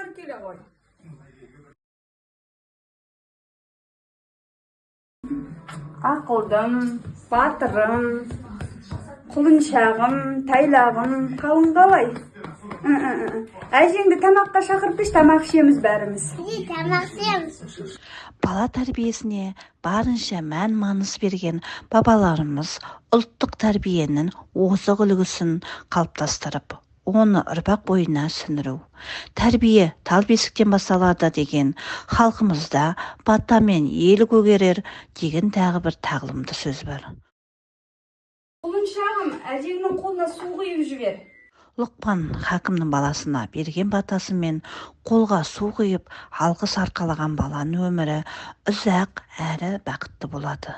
Өлтіріп келе ғой. Ақылдым, батырым, құлыншағым, тайлағым, қалың қалай? Әжеңді тамаққа шақырып еш, тамақ ішеміз бәріміз. Тамақ ішеміз. Бала тәрбиесіне барынша мән-маңыз берген бабаларымыз ұлттық тәрбиенің озық үлгісін қалыптастырып, оны ұрпақ бойына сіңіру. Тәрбие тал бесіктен басталады деген халқымызда батамен ел көгерер деген тағы бір тағылымды сөз бар. Құлыншағым, әжеңнің қолына су құйып жібер. Лұқпан хакімнің баласына берген батасымен қолға су құйып алғыс арқалаған баланың өмірі ұзақ әрі бақытты болады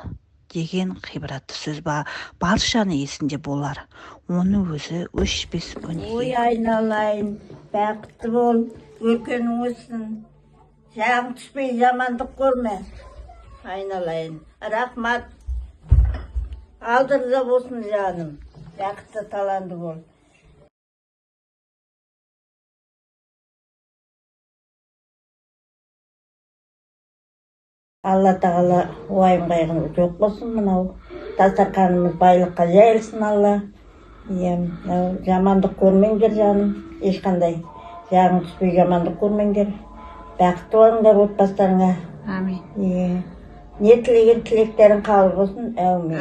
деген ғибратты сөз баршаны есінде болар. Оны өзі өшпес өнеге. Ой, айналайын, бақытты бол, өркенің өссін. Жағың түспей жамандық көрме. Айналайын, рахмат. Алдырда болсын жаным. Бақытты таланды бол. Алла тағала уайым қайғын жоқ болсын, мынау дастарханымыз байлыққа жайылсын Алла. Жамандық көрмеңдер жаным, ешқандай жағың түспей жамандық көрмеңдер. Бақытты болыңдар отбасыларыңа. Амин. Не тілеген тілектерің қабыл болсын. Әумин.